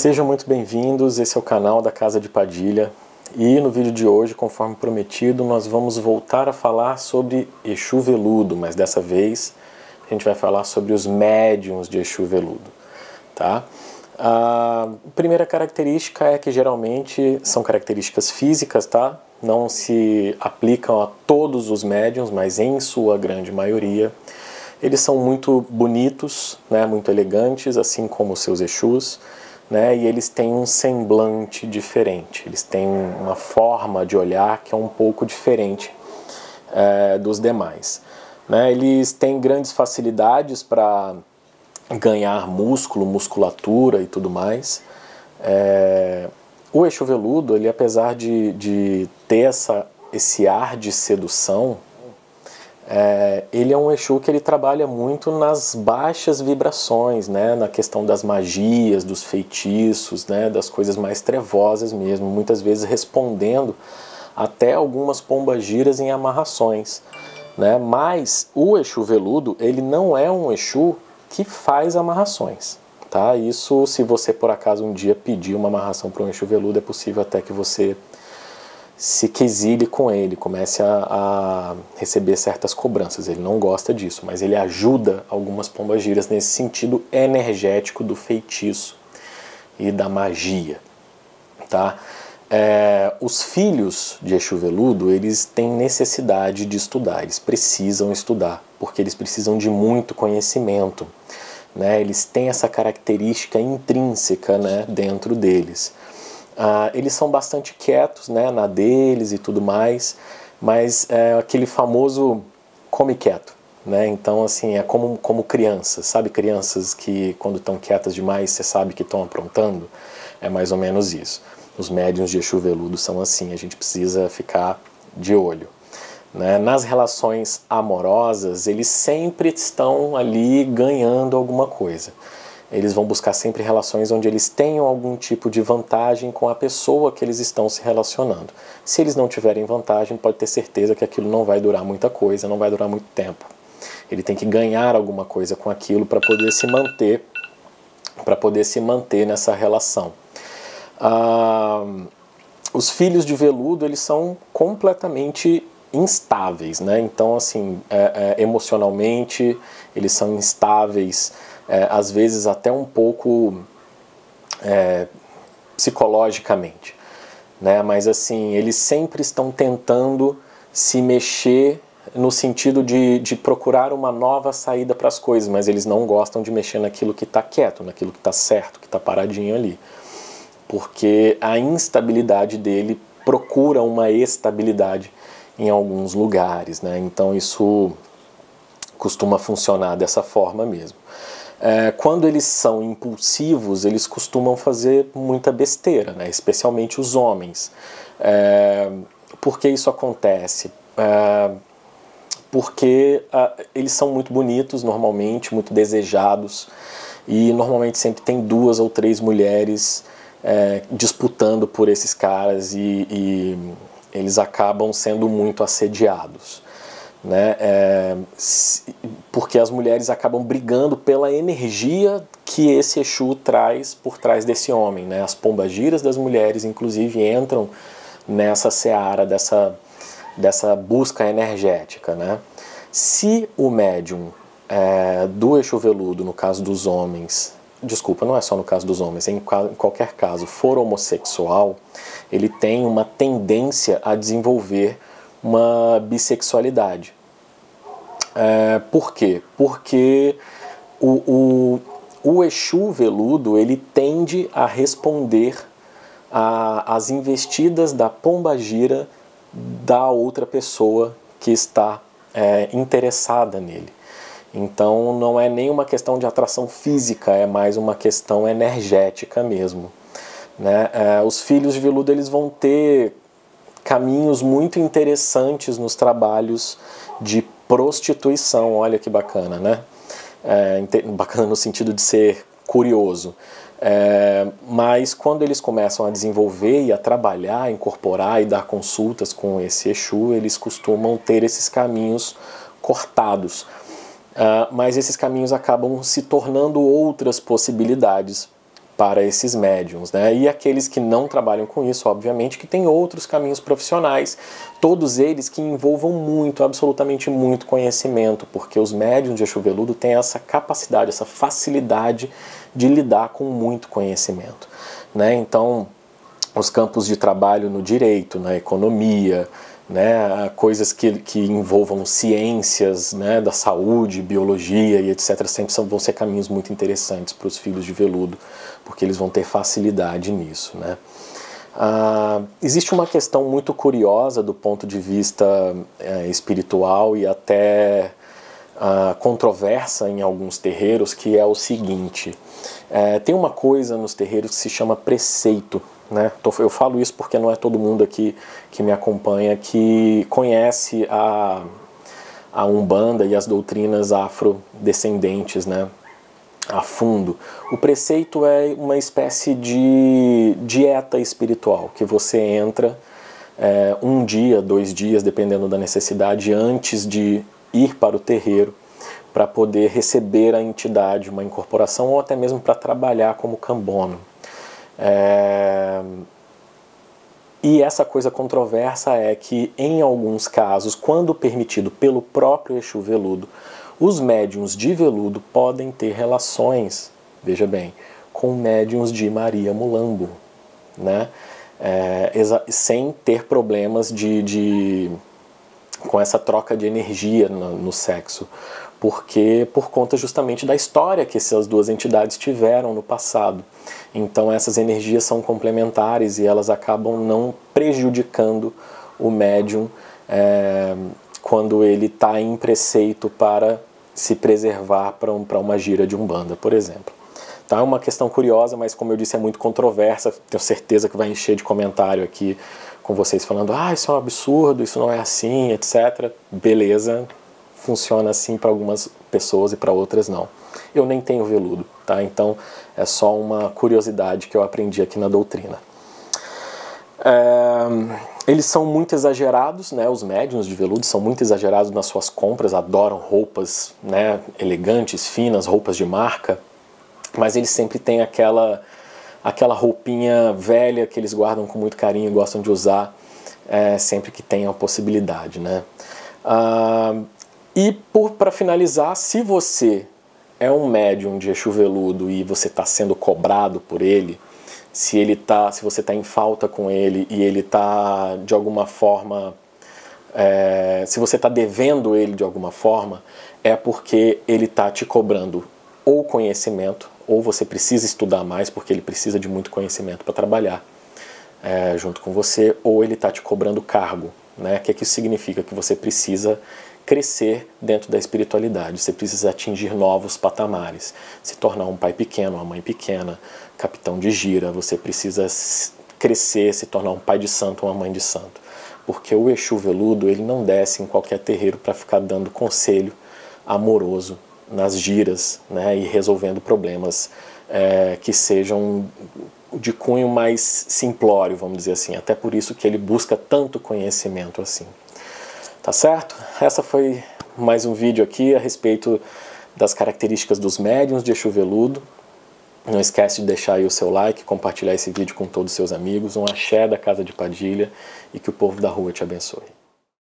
Sejam muito bem-vindos, esse é o canal da Casa de Padilha e no vídeo de hoje, conforme prometido, nós vamos voltar a falar sobre Exu Veludo, mas dessa vez a gente vai falar sobre os médiuns de Exu Veludo, tá? A primeira característica é que geralmente são características físicas, tá? Não se aplicam a todos os médiuns, mas em sua grande maioria. Eles são muito bonitos, né, muito elegantes, assim como os seus Exus, né, e eles têm um semblante diferente, eles têm uma forma de olhar que é um pouco diferente dos demais. Né, eles têm grandes facilidades para ganhar músculo, musculatura e tudo mais. O Exu Veludo, ele, apesar de ter esse ar de sedução, ele é um Exu que ele trabalha muito nas baixas vibrações, né, na questão das magias, dos feitiços, né, das coisas mais trevosas mesmo, muitas vezes respondendo até algumas pombagiras em amarrações, né, mas o Exu Veludo, ele não é um Exu que faz amarrações, tá? Isso, se você por acaso um dia pedir uma amarração para um Exu Veludo, é possível até que você se quesile com ele, comece a receber certas cobranças. Ele não gosta disso, mas ele ajuda algumas pombagiras nesse sentido energético do feitiço e da magia, tá? Os filhos de Exu Veludo, eles têm necessidade de estudar, eles precisam estudar, porque eles precisam de muito conhecimento, né? Eles têm essa característica intrínseca, né, dentro deles. Eles são bastante quietos, né, na deles e tudo mais, mas é aquele famoso come quieto, né? Então, assim, é como crianças, sabe? Crianças que quando estão quietas demais, você sabe que estão aprontando? É mais ou menos isso. Os médiuns de Exu Veludo são assim, a gente precisa ficar de olho. Né? Nas relações amorosas, eles sempre estão ali ganhando alguma coisa. Eles vão buscar sempre relações onde eles tenham algum tipo de vantagem com a pessoa que eles estão se relacionando. Se eles não tiverem vantagem, pode ter certeza que aquilo não vai durar muita coisa, não vai durar muito tempo. Ele tem que ganhar alguma coisa com aquilo para poder se manter nessa relação. Os filhos de Veludo, eles são completamente instáveis, né? Então, assim, emocionalmente, eles são instáveis, às vezes até um pouco psicologicamente, né? Mas assim, eles sempre estão tentando se mexer no sentido de procurar uma nova saída para as coisas, mas eles não gostam de mexer naquilo que está quieto, naquilo que está certo, que está paradinho ali, porque a instabilidade dele procura uma estabilidade em alguns lugares, né? Então isso costuma funcionar dessa forma mesmo. Quando eles são impulsivos, eles costumam fazer muita besteira, né? Especialmente os homens. Por que isso acontece? Porque eles são muito bonitos normalmente, muito desejados, e normalmente sempre tem 2 ou 3 mulheres disputando por esses caras e eles acabam sendo muito assediados. Né? Porque as mulheres acabam brigando pela energia que esse Exu traz por trás desse homem, né? As pombagiras das mulheres, inclusive, entram nessa seara dessa busca energética, né? Se o médium do Exu Veludo, no caso dos homens, desculpa, não é só no caso dos homens, em qualquer caso, for homossexual, ele tem uma tendência a desenvolver uma bissexualidade. Por quê? Porque o Exu Veludo, ele tende a responder às investidas da pombagira da outra pessoa que está interessada nele. Então não é nem uma questão de atração física, é mais uma questão energética mesmo. Né? Os filhos de Veludo, eles vão ter caminhos muito interessantes nos trabalhos de prostituição. Olha que bacana, né? Bacana no sentido de ser curioso. Mas quando eles começam a desenvolver e a trabalhar, a incorporar e dar consultas com esse Exu, eles costumam ter esses caminhos cortados. Mas esses caminhos acabam se tornando outras possibilidades para esses médiums, né? E aqueles que não trabalham com isso, obviamente, que têm outros caminhos profissionais, todos eles que envolvam muito, absolutamente muito conhecimento, porque os médiums de Exu Veludo têm essa capacidade, essa facilidade de lidar com muito conhecimento, né? Então, os campos de trabalho no direito, na economia, né, coisas que envolvam ciências, né, da saúde, biologia e etc. sempre vão ser caminhos muito interessantes para os filhos de veludo, porque eles vão ter facilidade nisso, né. Existe uma questão muito curiosa do ponto de vista espiritual e até controversa em alguns terreiros, que é o seguinte: tem uma coisa nos terreiros que se chama preceito, né? Eu falo isso porque não é todo mundo aqui que me acompanha que conhece a Umbanda e as doutrinas afrodescendentes, né, a fundo. O preceito é uma espécie de dieta espiritual, que você entra 1 dia, 2 dias, dependendo da necessidade, antes de ir para o terreiro, para poder receber a entidade, uma incorporação, ou até mesmo para trabalhar como cambono. E essa coisa controversa é que, em alguns casos, quando permitido pelo próprio Exu Veludo, os médiuns de veludo podem ter relações, veja bem, com médiuns de Maria Mulambo, né? Sem ter problemas com essa troca de energia no sexo, porque por conta justamente da história que essas duas entidades tiveram no passado. Então essas energias são complementares e elas acabam não prejudicando o médium quando ele está em preceito para se preservar para uma gira de Umbanda, por exemplo. Então é uma questão curiosa, mas como eu disse, é muito controversa. Tenho certeza que vai encher de comentário aqui com vocês falando: isso é um absurdo, isso não é assim, etc. Beleza, funciona assim para algumas pessoas e para outras não. Eu nem tenho veludo, tá? Então é só uma curiosidade que eu aprendi aqui na doutrina. Eles são muito exagerados, né? Os médiuns de veludo são muito exagerados nas suas compras, adoram roupas, né, elegantes, finas, roupas de marca, mas eles sempre têm aquela roupinha velha que eles guardam com muito carinho e gostam de usar sempre que tem a possibilidade, né? E para finalizar, se você é um médium de Exu Veludo e você está sendo cobrado por ele, se você está em falta com ele e ele está de alguma forma, se você está devendo ele de alguma forma, é porque ele está te cobrando ou conhecimento, ou você precisa estudar mais porque ele precisa de muito conhecimento para trabalhar junto com você, ou ele está te cobrando cargo, né? O que isso significa? Que você precisa crescer dentro da espiritualidade, você precisa atingir novos patamares, se tornar um pai pequeno, uma mãe pequena, capitão de gira, você precisa crescer, se tornar um pai de santo, uma mãe de santo, porque o Exu Veludo, ele não desce em qualquer terreiro para ficar dando conselho amoroso nas giras, né, e resolvendo problemas que sejam de cunho mais simplório, vamos dizer assim, até por isso que ele busca tanto conhecimento assim. Tá certo? Essa foi mais um vídeo aqui a respeito das características dos médiuns de Exu Veludo. Não esquece de deixar aí o seu like, compartilhar esse vídeo com todos os seus amigos. Um axé da Casa de Padilha e que o povo da rua te abençoe.